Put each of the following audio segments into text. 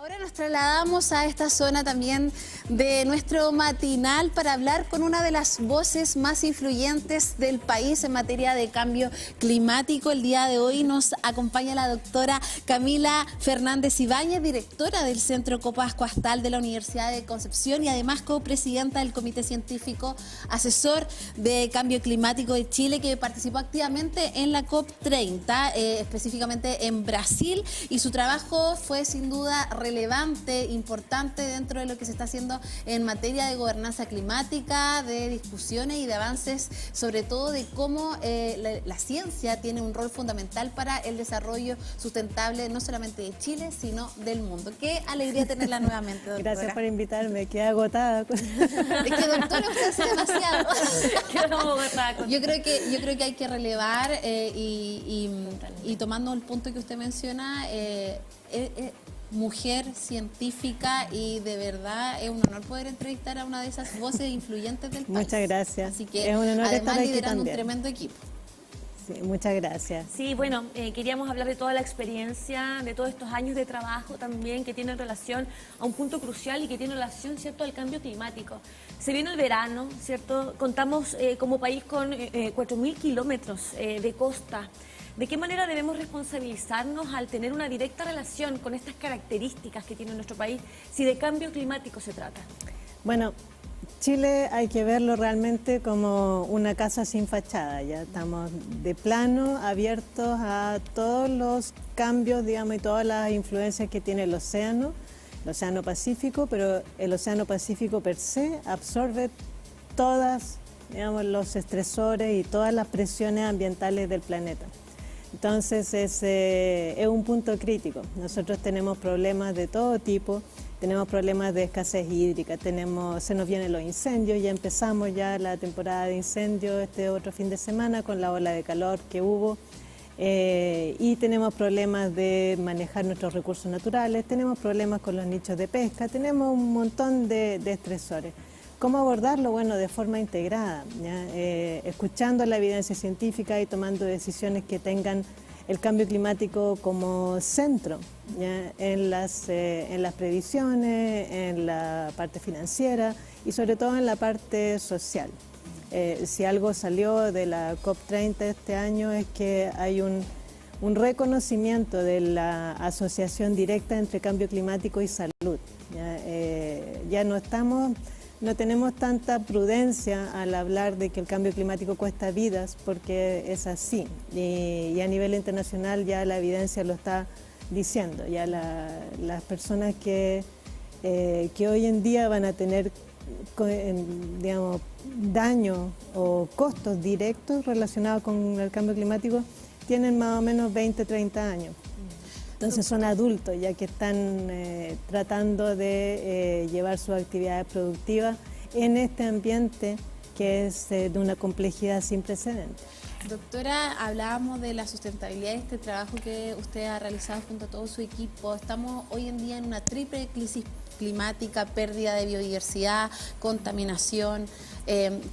Ahora nos trasladamos a esta zona también de nuestro matinal para hablar con una de las voces más influyentes del país en materia de cambio climático. El día de hoy nos acompaña la doctora Camila Fernández Ibáñez, directora del Centro Copasco Astal de la Universidad de Concepción y además copresidenta del Comité Científico Asesor de Cambio Climático de Chile, que participó activamente en la COP30, específicamente en Brasil, y su trabajo fue sin duda relevante, importante dentro de lo que se está haciendo en materia de gobernanza climática, de discusiones y de avances, sobre todo de cómo la ciencia tiene un rol fundamental para el desarrollo sustentable, no solamente de Chile, sino del mundo. Qué alegría tenerla nuevamente, doctora. Gracias por invitarme, quedé agotada. Es que, doctora, usted hace demasiado. Yo creo que hay que relevar y tomando el punto que usted menciona, mujer científica, y de verdad es un honor poder entrevistar a una de esas voces influyentes del país. Muchas gracias. Así que es un honor además estar aquí liderando también. un tremendo equipo. Sí, muchas gracias. Sí, bueno, queríamos hablar de toda la experiencia, de todos estos años de trabajo también que tienen relación a un punto crucial y que tiene relación, ¿cierto?, al cambio climático. Se viene el verano, ¿cierto? Contamos como país con 4.000 kilómetros de costa. ¿De qué manera debemos responsabilizarnos al tener una directa relación con estas características que tiene nuestro país si de cambio climático se trata? Bueno, Chile hay que verlo realmente como una casa sin fachada. Ya estamos de plano abiertos a todos los cambios, digamos, y todas las influencias que tiene el océano Pacífico, pero el océano Pacífico per se absorbe todas, digamos, los estresores y todas las presiones ambientales del planeta. Entonces es un punto crítico. Nosotros tenemos problemas de todo tipo, tenemos problemas de escasez hídrica, se nos vienen los incendios, ya empezamos ya la temporada de incendios este otro fin de semana con la ola de calor que hubo, y tenemos problemas de manejar nuestros recursos naturales, tenemos problemas con los nichos de pesca, tenemos un montón de estresores. ¿Cómo abordarlo? Bueno, de forma integrada, ¿ya? Escuchando la evidencia científica y tomando decisiones que tengan el cambio climático como centro, ¿ya? En las previsiones, en la parte financiera y sobre todo en la parte social. Si algo salió de la COP30 este año es que hay un reconocimiento de la asociación directa entre cambio climático y salud, ¿ya? Ya no tenemos tanta prudencia al hablar de que el cambio climático cuesta vidas, porque es así. Y a nivel internacional ya la evidencia lo está diciendo. Ya las personas que hoy en día van a tener, digamos, daño o costos directos relacionados con el cambio climático tienen más o menos 20, 30 años. Entonces son adultos ya que están tratando de llevar sus actividades productivas en este ambiente que es de una complejidad sin precedentes. Doctora, hablábamos de la sustentabilidad de este trabajo que usted ha realizado junto a todo su equipo. Estamos hoy en día en una triple crisis climática, pérdida de biodiversidad, contaminación,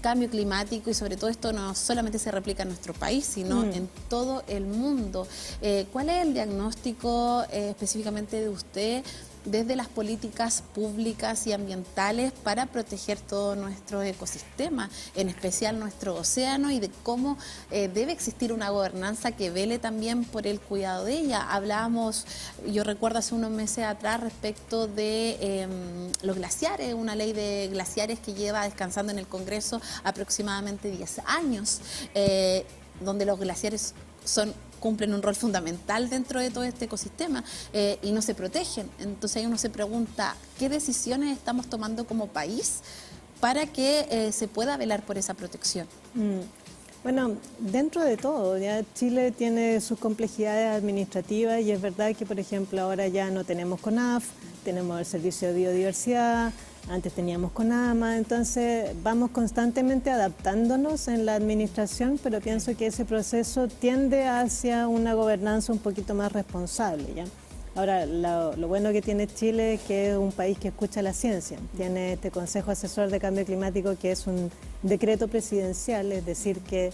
cambio climático, y sobre todo esto no solamente se replica en nuestro país, sino en todo el mundo. ¿Cuál es el diagnóstico específicamente de usted desde las políticas públicas y ambientales para proteger todo nuestro ecosistema, en especial nuestro océano, y de cómo debe existir una gobernanza que vele también por el cuidado de ella? Hablábamos, yo recuerdo hace unos meses atrás, respecto de los glaciares, una ley de glaciares que lleva descansando en el Congreso aproximadamente 10 años, donde los glaciares cumplen un rol fundamental dentro de todo este ecosistema y no se protegen. Entonces ahí uno se pregunta, ¿qué decisiones estamos tomando como país para que se pueda velar por esa protección? Bueno, dentro de todo, ya Chile tiene sus complejidades administrativas y es verdad que, por ejemplo, ahora ya no tenemos CONAF, tenemos el Servicio de Biodiversidad, antes teníamos CONAMA, entonces vamos constantemente adaptándonos en la administración, pero pienso que ese proceso tiende hacia una gobernanza un poquito más responsable, ¿ya? Ahora, lo bueno que tiene Chile es que es un país que escucha la ciencia. Tiene este Consejo Asesor de Cambio Climático, que es un decreto presidencial, es decir, que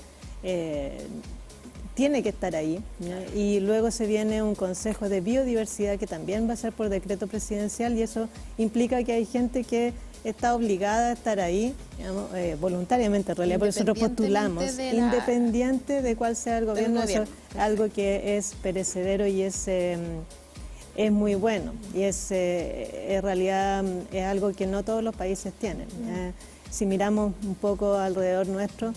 tiene que estar ahí, ¿ya? Y luego se viene un Consejo de Biodiversidad que también va a ser por decreto presidencial, y eso implica que hay gente que está obligada a estar ahí, digamos, voluntariamente en realidad, porque nosotros postulamos, independiente de cuál sea el gobierno, eso es algo que es perecedero y es muy bueno, y en realidad es algo que no todos los países tienen. Si miramos un poco alrededor nuestro,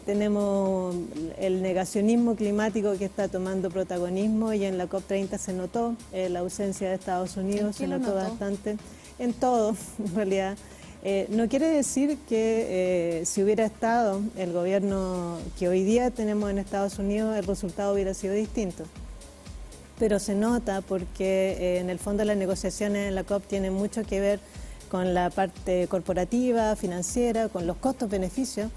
tenemos el negacionismo climático que está tomando protagonismo, y en la COP30 se notó la ausencia de Estados Unidos, se notó bastante en todo, en realidad. No quiere decir que si hubiera estado el gobierno que hoy día tenemos en Estados Unidos, el resultado hubiera sido distinto. Pero se nota porque en el fondo las negociaciones en la COP tienen mucho que ver con la parte corporativa, financiera, con los costos-beneficios,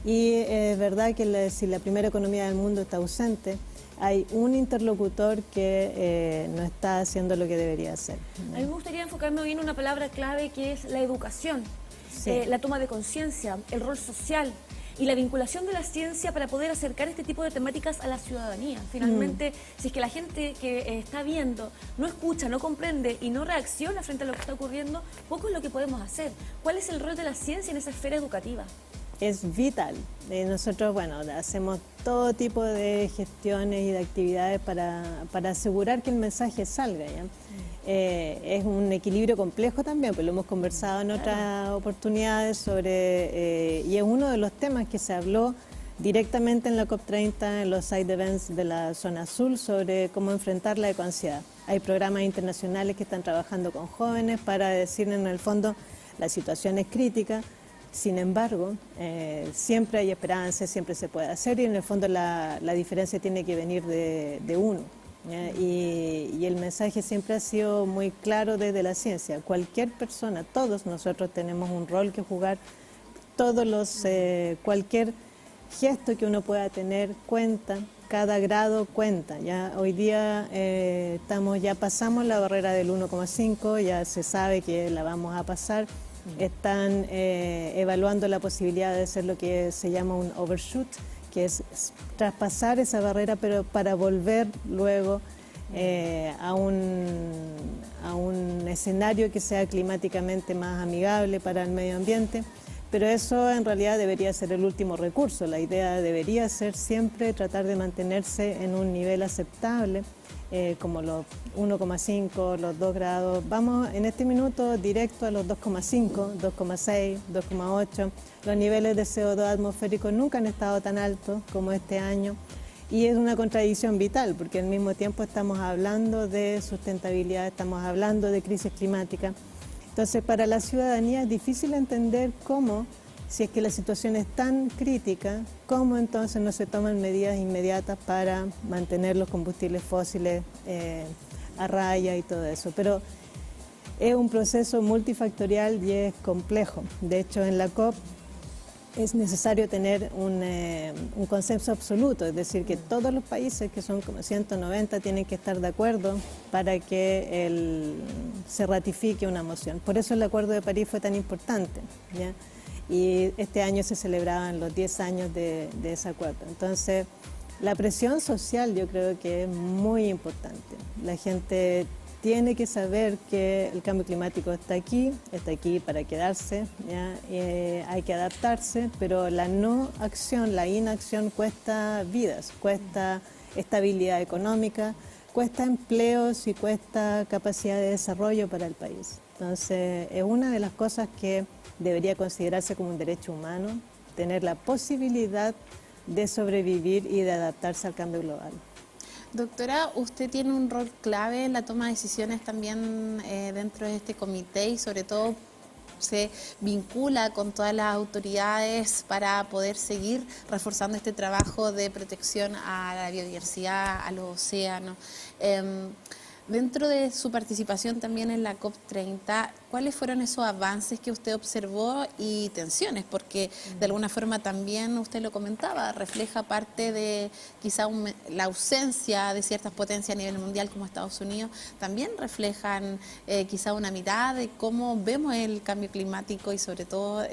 y es verdad que si la primera economía del mundo está ausente, hay un interlocutor que no está haciendo lo que debería hacer. A mí me gustaría enfocarme hoy en una palabra clave que es la educación, la toma de conciencia, el rol social y la vinculación de la ciencia para poder acercar este tipo de temáticas a la ciudadanía. Finalmente, si es que la gente que está viendo no escucha, no comprende y no reacciona frente a lo que está ocurriendo, poco es lo que podemos hacer. ¿Cuál es el rol de la ciencia en esa esfera educativa? Es vital. Nosotros, bueno, hacemos todo tipo de gestiones y de actividades para asegurar que el mensaje salga, ¿ya? Es un equilibrio complejo también, pues lo hemos conversado en otras oportunidades y es uno de los temas que se habló directamente en la COP30, en los side events de la zona azul, sobre cómo enfrentar la ecoansiedad. Hay programas internacionales que están trabajando con jóvenes para decir, en el fondo, la situación es crítica. Sin embargo, siempre hay esperanza, siempre se puede hacer, y en el fondo la diferencia tiene que venir de uno, ¿ya? Y el mensaje siempre ha sido muy claro desde la ciencia. Cualquier persona, todos nosotros tenemos un rol que jugar, cualquier gesto que uno pueda tener cuenta, cada grado cuenta. Ya hoy día ya pasamos la barrera del 1,5, ya se sabe que la vamos a pasar. Están evaluando la posibilidad de hacer lo que se llama un overshoot, que es traspasar esa barrera, pero para volver luego a un escenario que sea climáticamente más amigable para el medio ambiente. Pero eso en realidad debería ser el último recurso. La idea debería ser siempre tratar de mantenerse en un nivel aceptable, como los 1,5, los 2 grados. Vamos en este minuto directo a los 2,5, 2,6, 2,8. Los niveles de CO2 atmosférico nunca han estado tan altos como este año, y es una contradicción vital, porque al mismo tiempo estamos hablando de sustentabilidad, estamos hablando de crisis climática. Entonces, para la ciudadanía es difícil entender cómo, si es que la situación es tan crítica, cómo entonces no se toman medidas inmediatas para mantener los combustibles fósiles a raya y todo eso. Pero es un proceso multifactorial y es complejo. De hecho, en la COP es necesario tener un consenso absoluto, es decir, que todos los países, que son como 190, tienen que estar de acuerdo para que se ratifique una moción. Por eso el Acuerdo de París fue tan importante, ¿ya? Y este año se celebraban los 10 años de ese acuerdo. Entonces, la presión social yo creo que es muy importante. La gente tiene que saber que el cambio climático está aquí para quedarse, ¿ya? Hay que adaptarse, pero la no acción, la inacción cuesta vidas, cuesta estabilidad económica, cuesta empleos y cuesta capacidad de desarrollo para el país. Entonces, es una de las cosas que debería considerarse como un derecho humano, tener la posibilidad de sobrevivir y de adaptarse al cambio global. Doctora, usted tiene un rol clave en la toma de decisiones también dentro de este comité, y sobre todo se vincula con todas las autoridades para poder seguir reforzando este trabajo de protección a la biodiversidad, a los océanos. Dentro de su participación también en la COP30, ¿cuáles fueron esos avances que usted observó y tensiones? Porque de alguna forma también, usted lo comentaba, refleja parte de quizá la ausencia de ciertas potencias a nivel mundial como Estados Unidos, también reflejan quizá una mirada de cómo vemos el cambio climático y sobre todo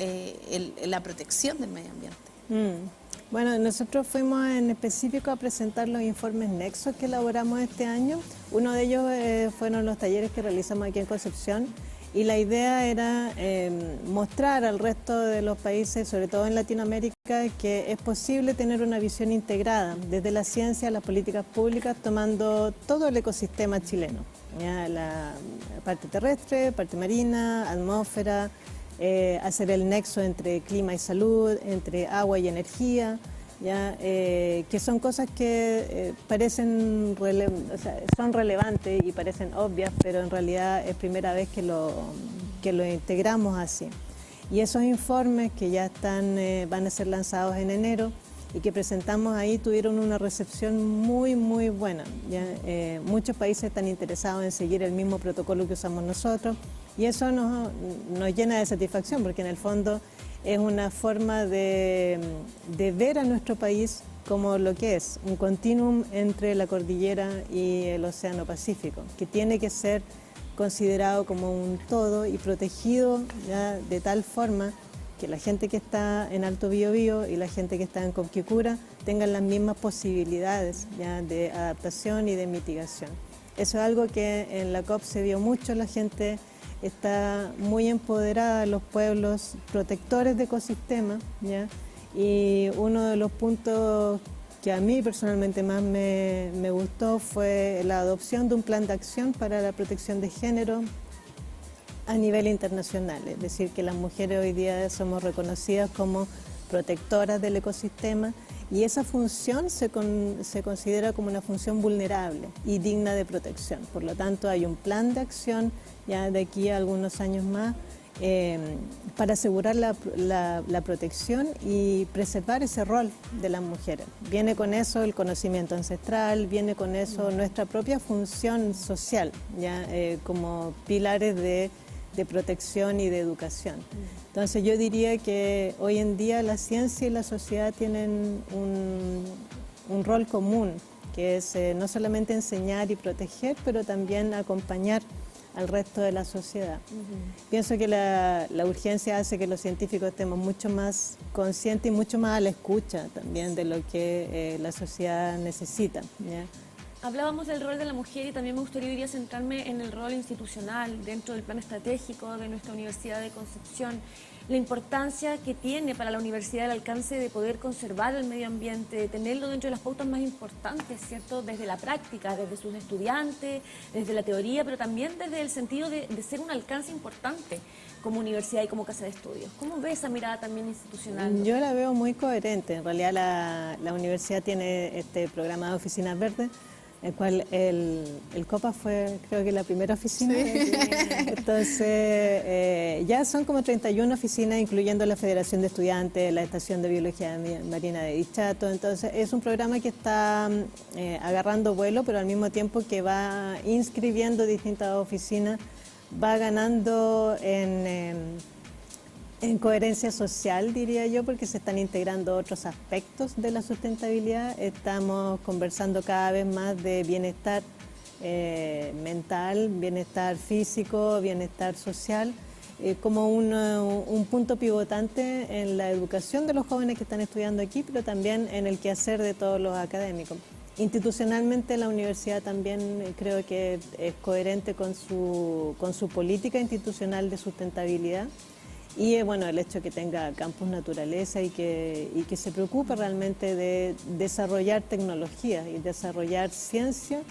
la protección del medio ambiente. Bueno, nosotros fuimos en específico a presentar los informes Nexos que elaboramos este año. Uno de ellos fueron los talleres que realizamos aquí en Concepción y la idea era mostrar al resto de los países, sobre todo en Latinoamérica, que es posible tener una visión integrada desde la ciencia a las políticas públicas, tomando todo el ecosistema chileno, ¿ya? La parte terrestre, parte marina, atmósfera, hacer el nexo entre clima y salud, entre agua y energía, ¿ya? Que son cosas que parecen son relevantes y parecen obvias, pero en realidad es primera vez que lo integramos así. Y esos informes que ya van a ser lanzados en enero y que presentamos ahí tuvieron una recepción muy, muy buena, ¿ya? Muchos países están interesados en seguir el mismo protocolo que usamos nosotros y eso nos llena de satisfacción porque en el fondo es una forma de ver a nuestro país como lo que es, un continuum entre la cordillera y el Océano Pacífico, que tiene que ser considerado como un todo y protegido, ¿ya? De tal forma que la gente que está en Alto Biobío y la gente que está en Copquecura tengan las mismas posibilidades, ¿ya? De adaptación y de mitigación. Eso es algo que en la COP se vio mucho, la gente está muy empoderada, los pueblos protectores de ecosistemas, ¿ya? Y uno de los puntos que a mí personalmente más me gustó fue la adopción de un plan de acción para la protección de género a nivel internacional, es decir, que las mujeres hoy día somos reconocidas como protectoras del ecosistema y esa función se considera como una función vulnerable y digna de protección. Por lo tanto, hay un plan de acción ya de aquí a algunos años más para asegurar la protección y preservar ese rol de las mujeres. Viene con eso el conocimiento ancestral, viene con eso nuestra propia función social, ¿ya? Como pilares de protección y de educación. Entonces yo diría que hoy en día la ciencia y la sociedad tienen un rol común, que es no solamente enseñar y proteger, pero también acompañar al resto de la sociedad. Pienso que la urgencia hace que los científicos estemos mucho más conscientes y mucho más a la escucha también de lo que la sociedad necesita, ¿ya? Hablábamos del rol de la mujer y también me gustaría hoy día centrarme en el rol institucional dentro del plan estratégico de nuestra Universidad de Concepción. La importancia que tiene para la universidad el alcance de poder conservar el medio ambiente, de tenerlo dentro de las pautas más importantes, ¿cierto? Desde la práctica, desde sus estudiantes, desde la teoría, pero también desde el sentido de ser un alcance importante como universidad y como casa de estudios. ¿Cómo ves esa mirada también institucional? Yo la veo muy coherente. En realidad la universidad tiene este programa de oficinas verdes, el cual el COPA fue, creo que la primera oficina. Sí. Entonces, ya son como 31 oficinas, incluyendo la Federación de Estudiantes, la Estación de Biología Marina de Dichato. Entonces, es un programa que está agarrando vuelo, pero al mismo tiempo que va inscribiendo distintas oficinas, va ganando en coherencia social, diría yo, porque se están integrando otros aspectos de la sustentabilidad. Estamos conversando cada vez más de bienestar mental, bienestar físico, bienestar social, como un punto pivotante en la educación de los jóvenes que están estudiando aquí, pero también en el quehacer de todos los académicos. Institucionalmente la universidad también creo que es coherente con su política institucional de sustentabilidad. Y bueno, el hecho de que tenga campus naturaleza y que se preocupe realmente de desarrollar tecnología y desarrollar ciencia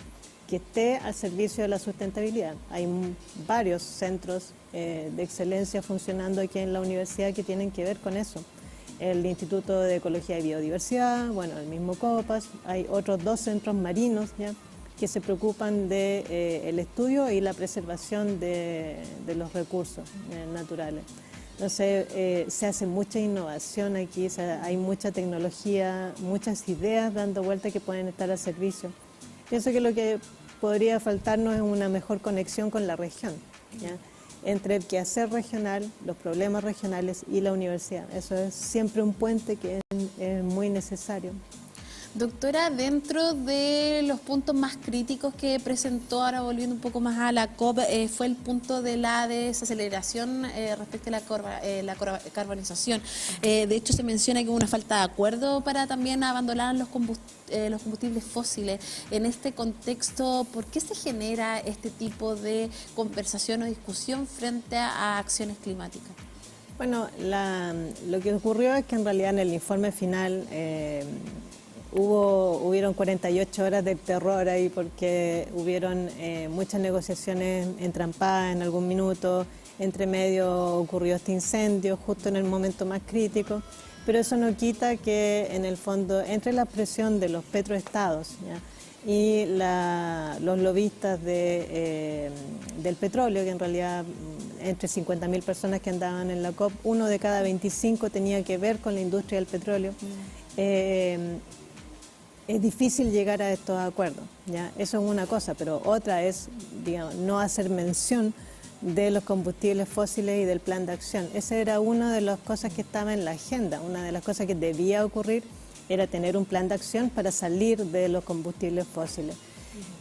que esté al servicio de la sustentabilidad. Hay varios centros de excelencia funcionando aquí en la universidad que tienen que ver con eso. El Instituto de Ecología y Biodiversidad, bueno, el mismo COPAS, hay otros 2 centros marinos, ¿ya?, que se preocupan de el estudio y la preservación de los recursos naturales. Entonces, se hace mucha innovación aquí, hay mucha tecnología, muchas ideas dando vuelta que pueden estar al servicio. Pienso que lo que podría faltarnos es una mejor conexión con la región, ¿ya?, entre el quehacer regional, los problemas regionales y la universidad. Eso es siempre un puente que es muy necesario. Doctora, dentro de los puntos más críticos que presentó, ahora volviendo un poco más a la COP, fue el punto de la desaceleración respecto a la carbonización. De hecho, se menciona que hubo una falta de acuerdo para también abandonar los combustibles fósiles. En este contexto, ¿por qué se genera este tipo de conversación o discusión frente a acciones climáticas? Bueno, lo que ocurrió es que en realidad en el informe final hubieron 48 horas de terror ahí porque hubieron muchas negociaciones entrampadas en algún minuto. Entre medio ocurrió este incendio justo en el momento más crítico, pero eso no quita que en el fondo entre la presión de los petroestados, ¿ya?, y los lobistas del petróleo, que en realidad entre 50.000 personas que andaban en la COP, 1 de cada 25 tenía que ver con la industria del petróleo. Es difícil llegar a estos acuerdos, ¿ya? Eso es una cosa, pero otra es, digamos, no hacer mención de los combustibles fósiles y del plan de acción. Esa era una de las cosas que estaba en la agenda, una de las cosas que debía ocurrir era tener un plan de acción para salir de los combustibles fósiles.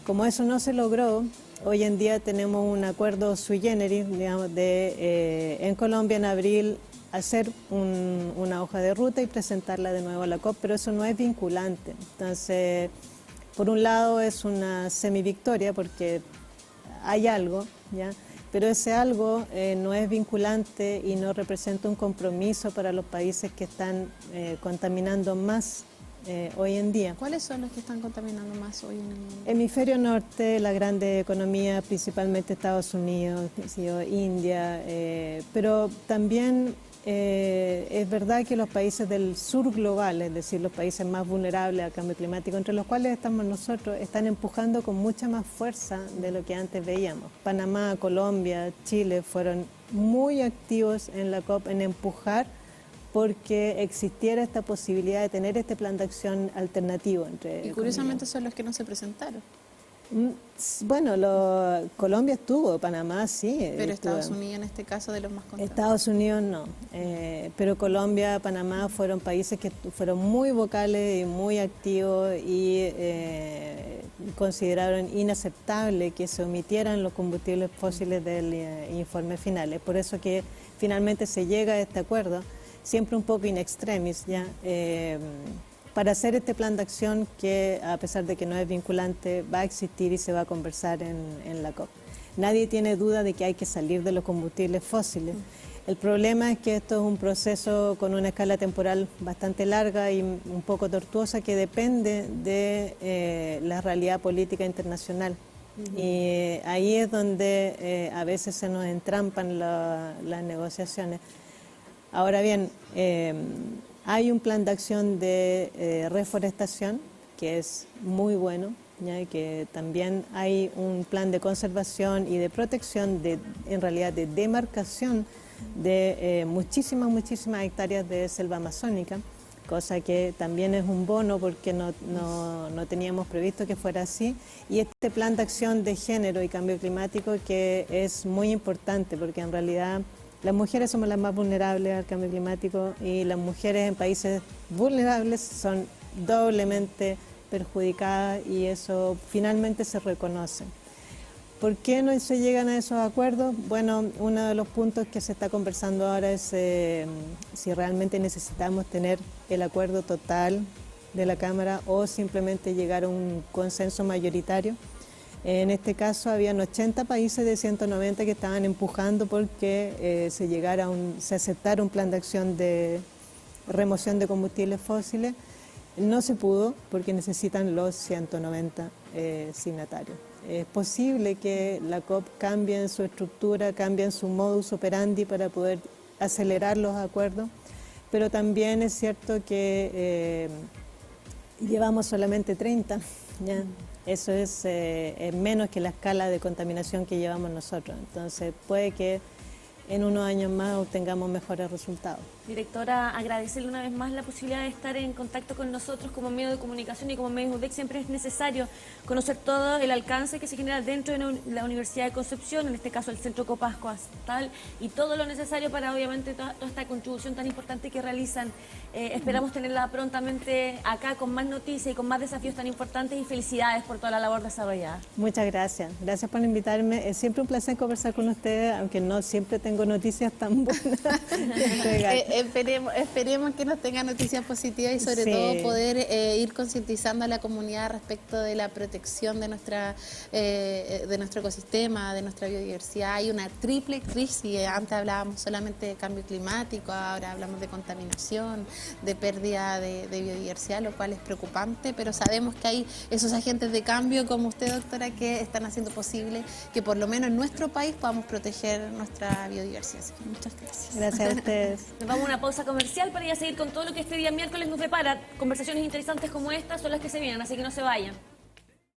Como eso no se logró, hoy en día tenemos un acuerdo sui generis, digamos, en Colombia en abril hacer una hoja de ruta y presentarla de nuevo a la COP, pero eso no es vinculante. Entonces, por un lado es una semivictoria porque hay algo, ¿ya?, pero ese algo no es vinculante y no representa un compromiso para los países que están contaminando más hoy en día. ¿Cuáles son los que están contaminando más hoy en el mundo? Hemisferio norte, la grande economía, principalmente Estados Unidos, India, pero también es verdad que los países del sur global, es decir, los países más vulnerables al cambio climático, entre los cuales estamos nosotros, están empujando con mucha más fuerza de lo que antes veíamos. Panamá, Colombia, Chile fueron muy activos en la COP en empujar porque existiera esta posibilidad de tener este plan de acción alternativo. Y curiosamente son los que no se presentaron. Bueno, Colombia estuvo, Panamá sí. Pero Estados Unidos en este caso de los más contados. Estados Unidos no, pero Colombia, Panamá fueron países que fueron muy vocales y muy activos y consideraron inaceptable que se omitieran los combustibles fósiles del informe final. Es por eso que finalmente se llega a este acuerdo, siempre un poco in extremis, ¿ya? Para hacer este plan de acción que, a pesar de que no es vinculante, va a existir y se va a conversar en la COP. Nadie tiene duda de que hay que salir de los combustibles fósiles. El problema es que esto es un proceso con una escala temporal bastante larga y un poco tortuosa que depende de la realidad política internacional. Y ahí es donde a veces se nos entrampan las negociaciones. Ahora bien, hay un plan de acción de reforestación que es muy bueno, ¿ya?, que también hay un plan de conservación y de protección, en realidad de demarcación de muchísimas hectáreas de selva amazónica, cosa que también es un bono porque no teníamos previsto que fuera así. Y este plan de acción de género y cambio climático que es muy importante porque en realidad las mujeres somos las más vulnerables al cambio climático y las mujeres en países vulnerables son doblemente perjudicadas y eso finalmente se reconoce. ¿Por qué no se llegan a esos acuerdos? Bueno, uno de los puntos que se está conversando ahora es si realmente necesitamos tener el acuerdo total de la Cámara o simplemente llegar a un consenso mayoritario. En este caso habían 80 países de 190 que estaban empujando porque se aceptara un plan de acción de remoción de combustibles fósiles. No se pudo porque necesitan los 190 signatarios. Es posible que la COP cambie en su estructura, cambie en su modus operandi para poder acelerar los acuerdos, pero también es cierto que llevamos solamente 30, ¿ya? Eso es menos que la escala de contaminación que llevamos nosotros. Entonces puede que en unos años más obtengamos mejores resultados. Directora, agradecerle una vez más la posibilidad de estar en contacto con nosotros como medio de comunicación y como medio UDEC. Siempre es necesario conocer todo el alcance que se genera dentro de la Universidad de Concepción, en este caso el Centro Copasco Astal, y todo lo necesario para obviamente toda esta contribución tan importante que realizan. Esperamos tenerla prontamente acá con más noticias y con más desafíos tan importantes, y felicidades por toda la labor desarrollada. Muchas gracias. Gracias por invitarme. Es siempre un placer conversar con ustedes, aunque no siempre tengo noticias tan buenas que entregar. Esperemos que nos tenga noticias positivas y sobre todo poder ir concientizando a la comunidad respecto de la protección de nuestro ecosistema, de nuestra biodiversidad. Hay una triple crisis. Antes hablábamos solamente de cambio climático, ahora hablamos de contaminación, de pérdida de biodiversidad, lo cual es preocupante, pero sabemos que hay esos agentes de cambio como usted, doctora, que están haciendo posible que por lo menos en nuestro país podamos proteger nuestra biodiversidad. Así que muchas gracias. Gracias a ustedes. Nos vamos a una pausa comercial para ya seguir con todo lo que este día miércoles nos prepara. Conversaciones interesantes como estas son las que se vienen, así que no se vayan.